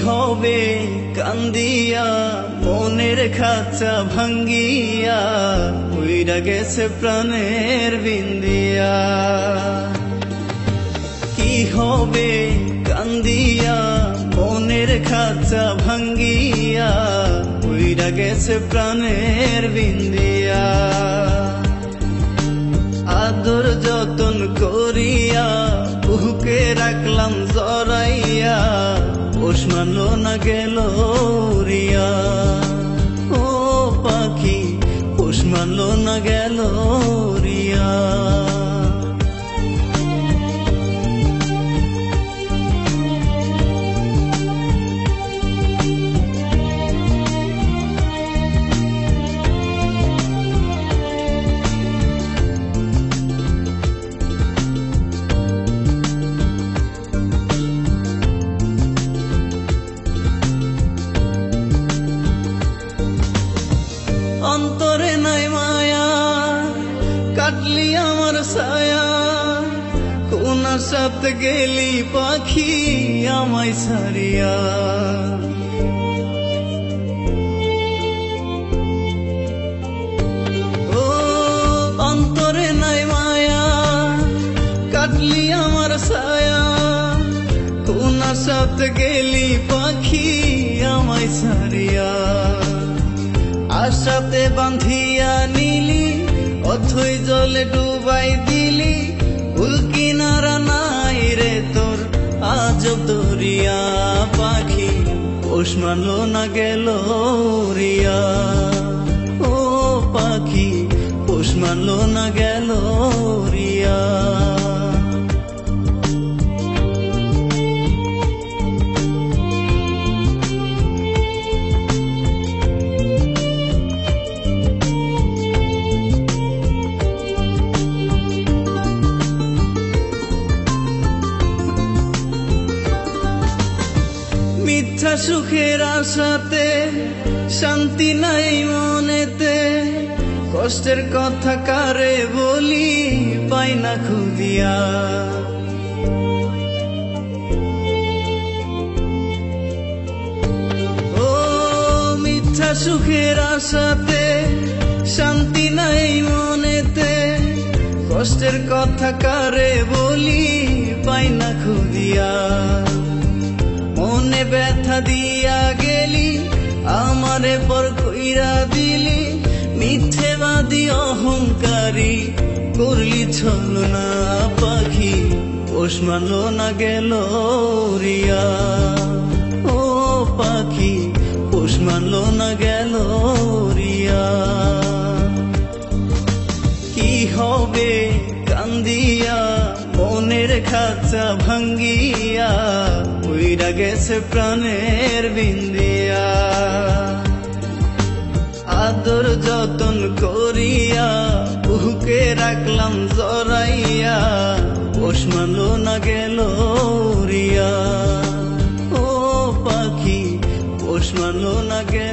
হবে কান্দিয়া মনের খাঁচা ভাঙ্গিয়া উইরা গেছে প্রাণের বিন্দিয়া। কি হবে কান্দিয়া মনের খাঁচা ভাঙ্গিয়া উইরা গেছে প্রাণের বিন্দিয়া। আদর যতন করিয়া বুকে রাখলাম জড়াইয়া পোষ মানলো না গেল রিয়া। ও পাখি পোষ মানলো না গেল রিয়া। অন্তরে নাই মায়া কাটলি আমার ছায়া, কোন সাথে গেলি পাখি আমায় ছাড়িয়া। ও অন্তরে নাই মায়া কাটলি আমার ছায়া, কোন সাথে গেলি পাখি আমায় ছাড়িয়া। আশাতে বাঁধিয়া নিলি অথই জলে ডুবাই দিলি, কুল কিনারা নাই রে তোর আজব দরিয়া। পাখি পোষ মানলো না গেল রিয়া। ও পাখি পোষ মানলো না গেল রিয়া। মিথ্যা সুখের আশাতে শান্তি নাই মনেতে, কষ্টের কথা কারে বলি পাই না খুঁজিয়া। ও মিথ্যা সুখের আশাতে শান্তি নাই মনেতে, কষ্টের কথা কারে বলি পাই না খুঁজিয়া। মনে ব্যথা দিয়া গেলি আমারে পর কইরা দিলি, মিথ্যেবাদী অহংকারী করলি ছলনা। পাখি পোষ মানলো না গেল রিয়া। ও পাখি পোষ মানলো না গেল রিয়া। কি হবে কান্দিয়া মনের খাঁচা ভাঙ্গিয়া উইরা গেছে প্রাণের বিন্দিয়া। আদর যতন করিয়া বুকে রাখলাম জড়াইয়া পোষ মানলো না গেল রিয়া। ও পাখি পোষ মানলো না গেল